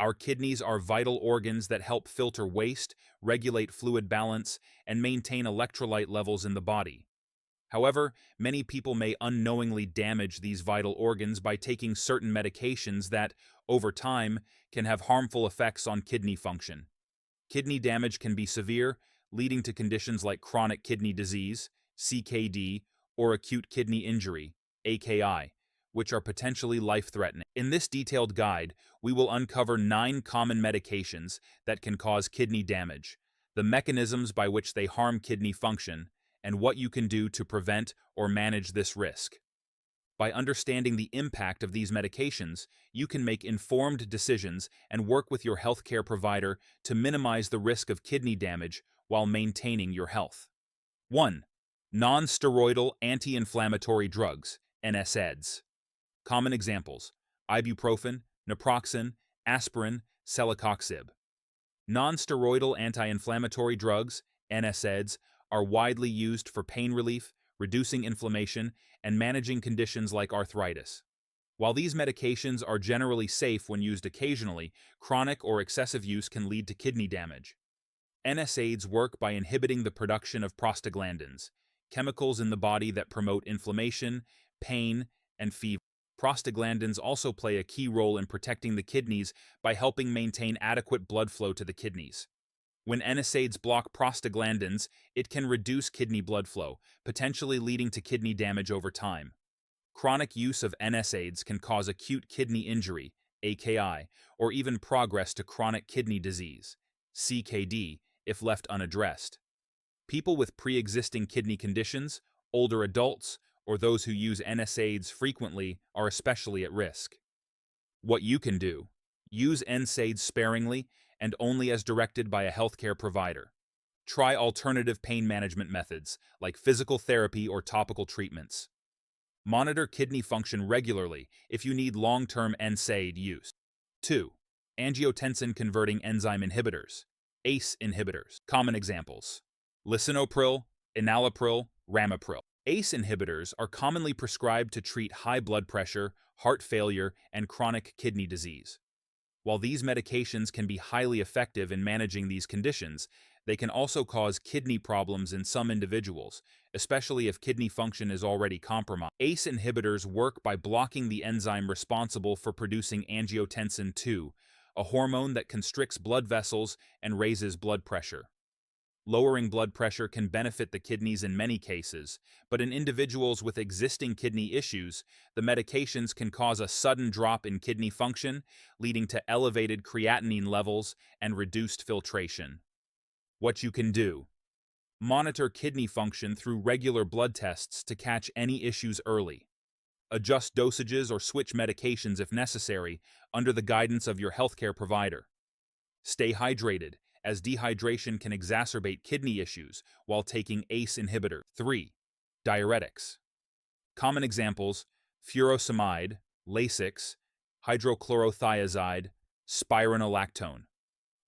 Our kidneys are vital organs that help filter waste, regulate fluid balance, and maintain electrolyte levels in the body. However, many people may unknowingly damage these vital organs by taking certain medications that, over time, can have harmful effects on kidney function. Kidney damage can be severe, leading to conditions like chronic kidney disease, CKD, or acute kidney injury, AKI, which are potentially life-threatening. In this detailed guide, we will uncover 9 common medications that can cause kidney damage, the mechanisms by which they harm kidney function, and what you can do to prevent or manage this risk. By understanding the impact of these medications, you can make informed decisions and work with your healthcare provider to minimize the risk of kidney damage while maintaining your health. 1. Non-steroidal anti-inflammatory drugs, NSAIDs. Common examples: ibuprofen, naproxen, aspirin, celecoxib. Non-steroidal anti-inflammatory drugs, NSAIDs, are widely used for pain relief, reducing inflammation, and managing conditions like arthritis. While these medications are generally safe when used occasionally, chronic or excessive use can lead to kidney damage. NSAIDs work by inhibiting the production of prostaglandins, chemicals in the body that promote inflammation, pain, and fever. Prostaglandins also play a key role in protecting the kidneys by helping maintain adequate blood flow to the kidneys. When NSAIDs block prostaglandins, it can reduce kidney blood flow, potentially leading to kidney damage over time. Chronic use of NSAIDs can cause acute kidney injury, AKI, or even progress to chronic kidney disease, CKD, if left unaddressed. People with pre-existing kidney conditions, older adults, or those who use NSAIDs frequently are especially at risk. What you can do: use NSAIDs sparingly and only as directed by a healthcare provider. Try alternative pain management methods like physical therapy or topical treatments. Monitor kidney function regularly if you need long-term NSAID use. 2. Angiotensin-converting enzyme inhibitors, ACE inhibitors. Common examples: lisinopril, enalapril, ramipril. ACE inhibitors are commonly prescribed to treat high blood pressure, heart failure, and chronic kidney disease. While these medications can be highly effective in managing these conditions, they can also cause kidney problems in some individuals, especially if kidney function is already compromised. ACE inhibitors work by blocking the enzyme responsible for producing angiotensin II, a hormone that constricts blood vessels and raises blood pressure. Lowering blood pressure can benefit the kidneys in many cases, but in individuals with existing kidney issues, the medications can cause a sudden drop in kidney function, leading to elevated creatinine levels and reduced filtration. What you can do: monitor kidney function through regular blood tests to catch any issues early. Adjust dosages or switch medications if necessary under the guidance of your healthcare provider. Stay hydrated, as dehydration can exacerbate kidney issues while taking ACE inhibitor. 3. Diuretics. Common examples: furosemide, Lasix, hydrochlorothiazide, spironolactone.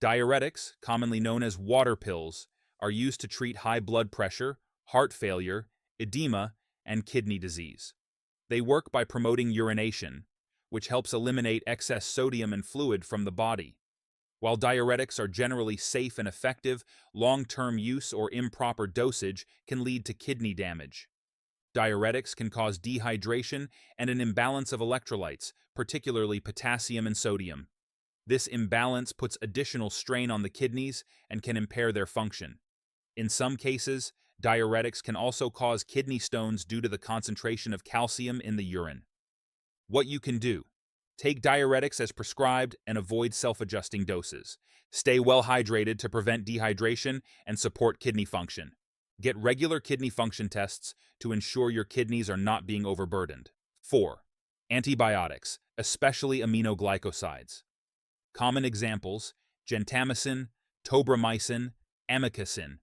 Diuretics, commonly known as water pills, are used to treat high blood pressure, heart failure, edema, and kidney disease. They work by promoting urination, which helps eliminate excess sodium and fluid from the body. While diuretics are generally safe and effective, long-term use or improper dosage can lead to kidney damage. Diuretics can cause dehydration and an imbalance of electrolytes, particularly potassium and sodium. This imbalance puts additional strain on the kidneys and can impair their function. In some cases, diuretics can also cause kidney stones due to the concentration of calcium in the urine. What you can do: take diuretics as prescribed and avoid self-adjusting doses. Stay well hydrated to prevent dehydration and support kidney function. Get regular kidney function tests to ensure your kidneys are not being overburdened. 4. Antibiotics, especially aminoglycosides. Common examples: gentamicin, tobramycin, amikacin.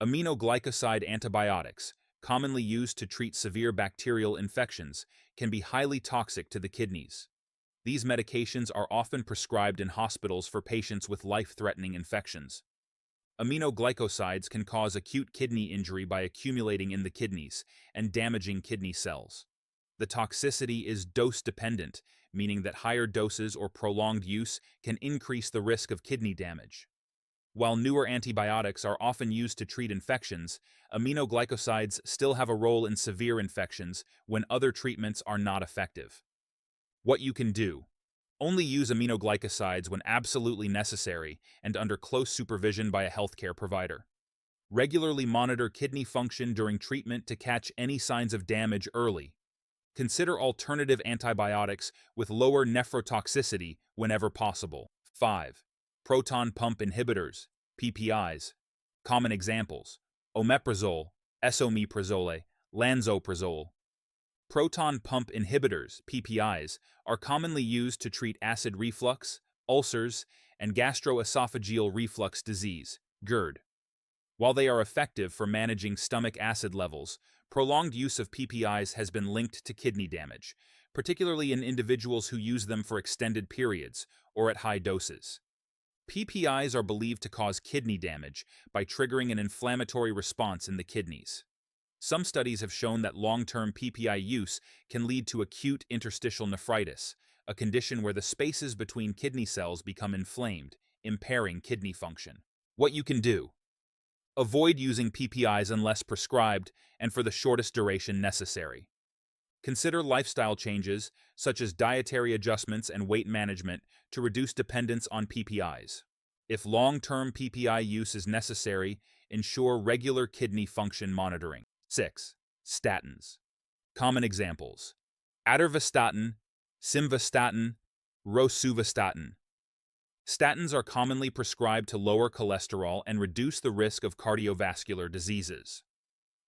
Aminoglycoside antibiotics, commonly used to treat severe bacterial infections, can be highly toxic to the kidneys. These medications are often prescribed in hospitals for patients with life-threatening infections. Aminoglycosides can cause acute kidney injury by accumulating in the kidneys and damaging kidney cells. The toxicity is dose-dependent, meaning that higher doses or prolonged use can increase the risk of kidney damage. While newer antibiotics are often used to treat infections, aminoglycosides still have a role in severe infections when other treatments are not effective. What you can do: only use aminoglycosides when absolutely necessary and under close supervision by a healthcare provider. Regularly monitor kidney function during treatment to catch any signs of damage early. Consider alternative antibiotics with lower nephrotoxicity whenever possible. 5. Proton pump inhibitors, PPIs. Common examples: omeprazole, esomeprazole, lansoprazole. Proton pump inhibitors, PPIs, are commonly used to treat acid reflux, ulcers, and gastroesophageal reflux disease, GERD. While they are effective for managing stomach acid levels, prolonged use of PPIs has been linked to kidney damage, particularly in individuals who use them for extended periods or at high doses. PPIs are believed to cause kidney damage by triggering an inflammatory response in the kidneys. Some studies have shown that long-term PPI use can lead to acute interstitial nephritis, a condition where the spaces between kidney cells become inflamed, impairing kidney function. What you can do: avoid using PPIs unless prescribed and for the shortest duration necessary. Consider lifestyle changes, such as dietary adjustments and weight management, to reduce dependence on PPIs. If long-term PPI use is necessary, ensure regular kidney function monitoring. 6. Statins. Common examples: atorvastatin, simvastatin, rosuvastatin. Statins are commonly prescribed to lower cholesterol and reduce the risk of cardiovascular diseases.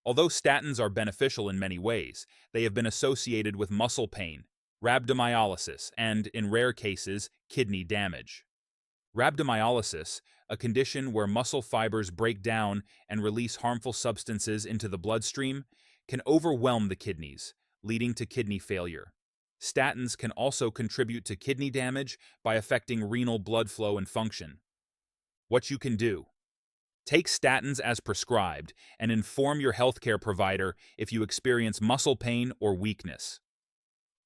Although statins are beneficial in many ways, they have been associated with muscle pain, rhabdomyolysis, and, in rare cases, kidney damage. Rhabdomyolysis, a condition where muscle fibers break down and release harmful substances into the bloodstream, can overwhelm the kidneys, leading to kidney failure. Statins can also contribute to kidney damage by affecting renal blood flow and function. What you can do: take statins as prescribed and inform your healthcare provider if you experience muscle pain or weakness.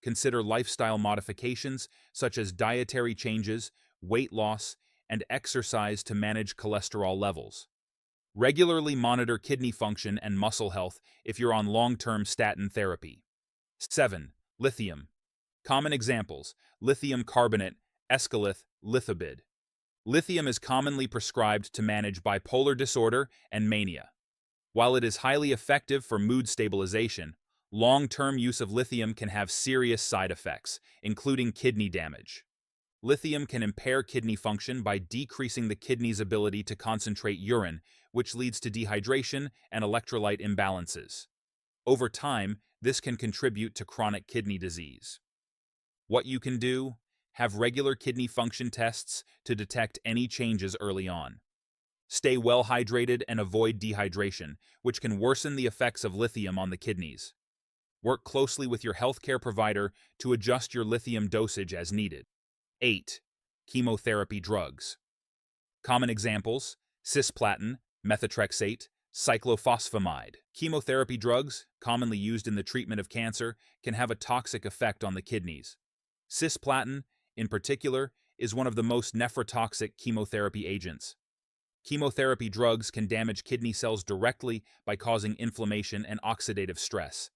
Consider lifestyle modifications such as dietary changes, weight loss, and exercise to manage cholesterol levels. Regularly monitor kidney function and muscle health if you're on long-term statin therapy. 7. Lithium. Common examples: lithium carbonate, escalith, lithobid. Lithium is commonly prescribed to manage bipolar disorder and mania. While it is highly effective for mood stabilization, long-term use of lithium can have serious side effects, including kidney damage. Lithium can impair kidney function by decreasing the kidney's ability to concentrate urine, which leads to dehydration and electrolyte imbalances. Over time, this can contribute to chronic kidney disease. What you can do: have regular kidney function tests to detect any changes early on. Stay well hydrated and avoid dehydration, which can worsen the effects of lithium on the kidneys. Work closely with your healthcare provider to adjust your lithium dosage as needed. 8. Chemotherapy drugs. Common examples: cisplatin, methotrexate, cyclophosphamide. Chemotherapy drugs, commonly used in the treatment of cancer, can have a toxic effect on the kidneys. Cisplatin, in particular, is one of the most nephrotoxic chemotherapy agents. Chemotherapy drugs can damage kidney cells directly by causing inflammation and oxidative stress.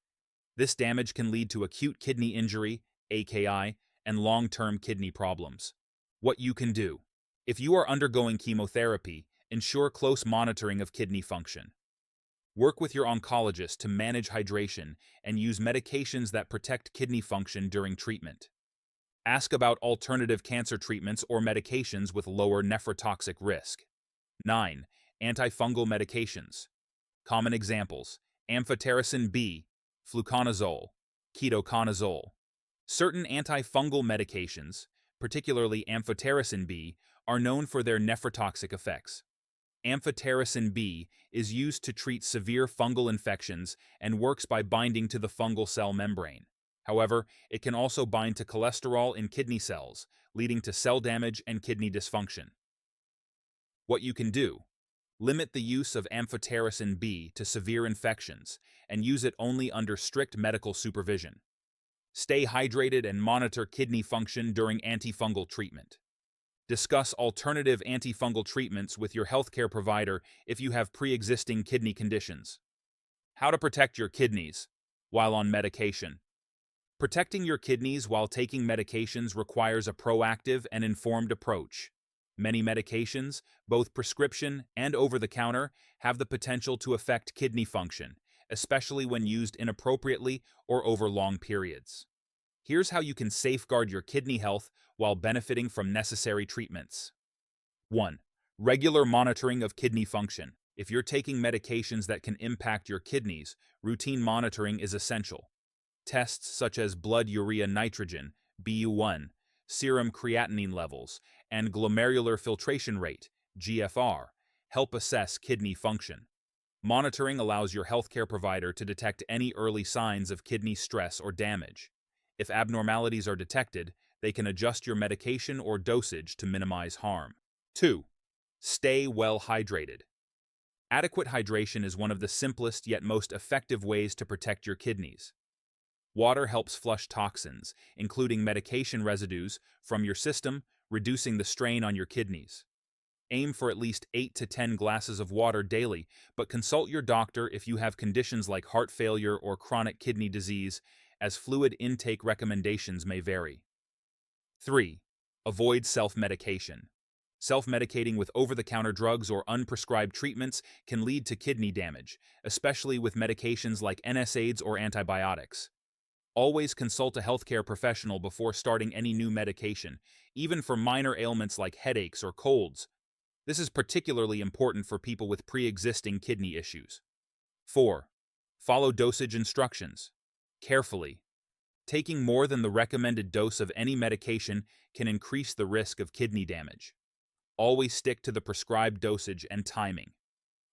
This damage can lead to acute kidney injury, AKI, and long-term kidney problems. What you can do: if you are undergoing chemotherapy, ensure close monitoring of kidney function. Work with your oncologist to manage hydration and use medications that protect kidney function during treatment. Ask about alternative cancer treatments or medications with lower nephrotoxic risk. 9. Antifungal medications. Common examples: amphotericin B, fluconazole, ketoconazole. Certain antifungal medications, particularly amphotericin B, are known for their nephrotoxic effects. Amphotericin B is used to treat severe fungal infections and works by binding to the fungal cell membrane. However, it can also bind to cholesterol in kidney cells, leading to cell damage and kidney dysfunction. What you can do: limit the use of amphotericin B to severe infections and use it only under strict medical supervision. Stay hydrated and monitor kidney function during antifungal treatment. Discuss alternative antifungal treatments with your healthcare provider if you have pre-existing kidney conditions. How to protect your kidneys while on medication. Protecting your kidneys while taking medications requires a proactive and informed approach. Many medications, both prescription and over-the-counter, have the potential to affect kidney function, especially when used inappropriately or over long periods. Here's how you can safeguard your kidney health while benefiting from necessary treatments. 1. Regular monitoring of kidney function. If you're taking medications that can impact your kidneys, routine monitoring is essential. Tests such as blood urea nitrogen, BU1, serum creatinine levels, and glomerular filtration rate, GFR, help assess kidney function. Monitoring allows your healthcare provider to detect any early signs of kidney stress or damage. If abnormalities are detected, they can adjust your medication or dosage to minimize harm. 2. Stay well hydrated. Adequate hydration is one of the simplest yet most effective ways to protect your kidneys. Water helps flush toxins, including medication residues, from your system, reducing the strain on your kidneys. Aim for at least 8 to 10 glasses of water daily, but consult your doctor if you have conditions like heart failure or chronic kidney disease, as fluid intake recommendations may vary. 3. Avoid self-medication. Self-medicating with over-the-counter drugs or unprescribed treatments can lead to kidney damage, especially with medications like NSAIDs or antibiotics. Always consult a healthcare professional before starting any new medication, even for minor ailments like headaches or colds. This is particularly important for people with pre-existing kidney issues. 4. Follow dosage instructions carefully. Taking more than the recommended dose of any medication can increase the risk of kidney damage. Always stick to the prescribed dosage and timing.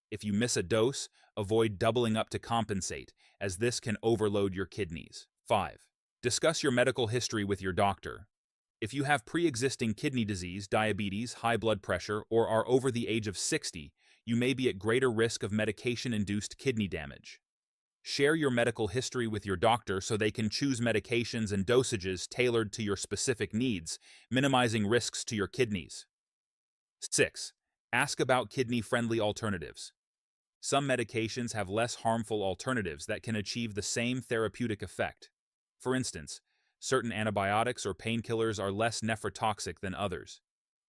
If you miss a dose, avoid doubling up to compensate, as this can overload your kidneys. 5. Discuss your medical history with your doctor. If you have pre-existing kidney disease, diabetes, high blood pressure, or are over the age of 60, you may be at greater risk of medication-induced kidney damage. Share your medical history with your doctor so they can choose medications and dosages tailored to your specific needs, minimizing risks to your kidneys. 6. Ask about kidney-friendly alternatives. Some medications have less harmful alternatives that can achieve the same therapeutic effect. For instance, certain antibiotics or painkillers are less nephrotoxic than others.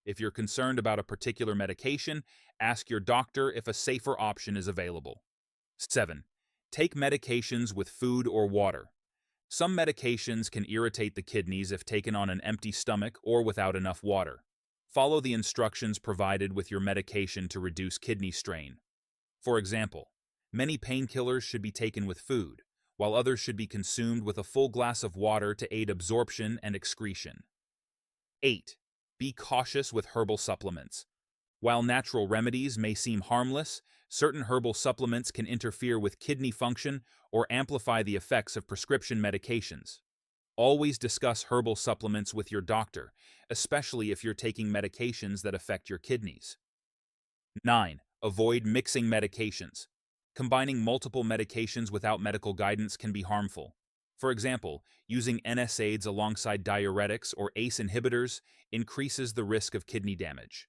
If you're concerned about a particular medication, ask your doctor if a safer option is available. 7. Take medications with food or water. Some medications can irritate the kidneys if taken on an empty stomach or without enough water. Follow the instructions provided with your medication to reduce kidney strain. For example, many painkillers should be taken with food, while others should be consumed with a full glass of water to aid absorption and excretion. 8. Be cautious with herbal supplements. While natural remedies may seem harmless, certain herbal supplements can interfere with kidney function or amplify the effects of prescription medications. Always discuss herbal supplements with your doctor, especially if you're taking medications that affect your kidneys. 9. Avoid mixing medications. Combining multiple medications without medical guidance can be harmful. For example, using NSAIDs alongside diuretics or ACE inhibitors increases the risk of kidney damage.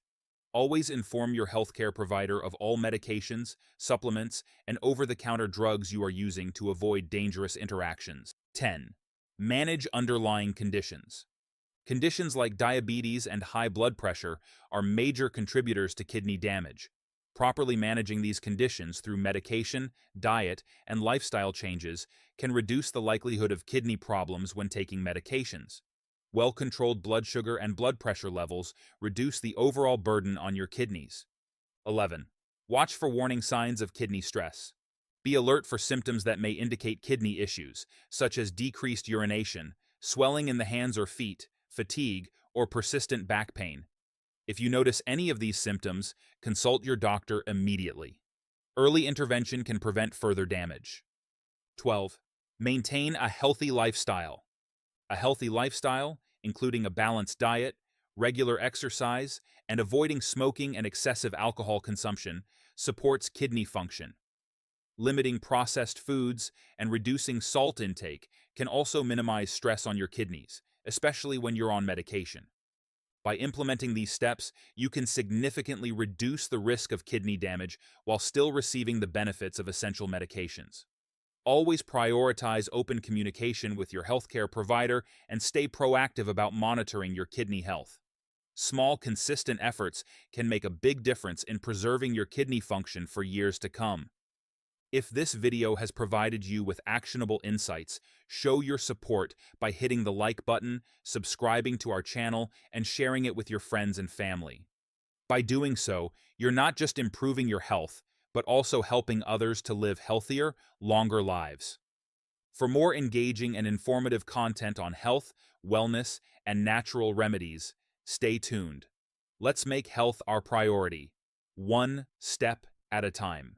Always inform your healthcare provider of all medications, supplements, and over-the-counter drugs you are using to avoid dangerous interactions. 10. Manage underlying conditions. Conditions like diabetes and high blood pressure are major contributors to kidney damage. Properly managing these conditions through medication, diet, and lifestyle changes can reduce the likelihood of kidney problems when taking medications. Well-controlled blood sugar and blood pressure levels reduce the overall burden on your kidneys. 11. Watch for warning signs of kidney stress. Be alert for symptoms that may indicate kidney issues, such as decreased urination, swelling in the hands or feet, fatigue, or persistent back pain. If you notice any of these symptoms, consult your doctor immediately. Early intervention can prevent further damage. 12. Maintain a healthy lifestyle. A healthy lifestyle, including a balanced diet, regular exercise, and avoiding smoking and excessive alcohol consumption, supports kidney function. Limiting processed foods and reducing salt intake can also minimize stress on your kidneys, especially when you're on medication. By implementing these steps, you can significantly reduce the risk of kidney damage while still receiving the benefits of essential medications. Always prioritize open communication with your healthcare provider and stay proactive about monitoring your kidney health. Small, consistent efforts can make a big difference in preserving your kidney function for years to come. If this video has provided you with actionable insights, show your support by hitting the like button, subscribing to our channel, and sharing it with your friends and family. By doing so, you're not just improving your health, but also helping others to live healthier, longer lives. For more engaging and informative content on health, wellness, and natural remedies, stay tuned. Let's make health our priority, one step at a time.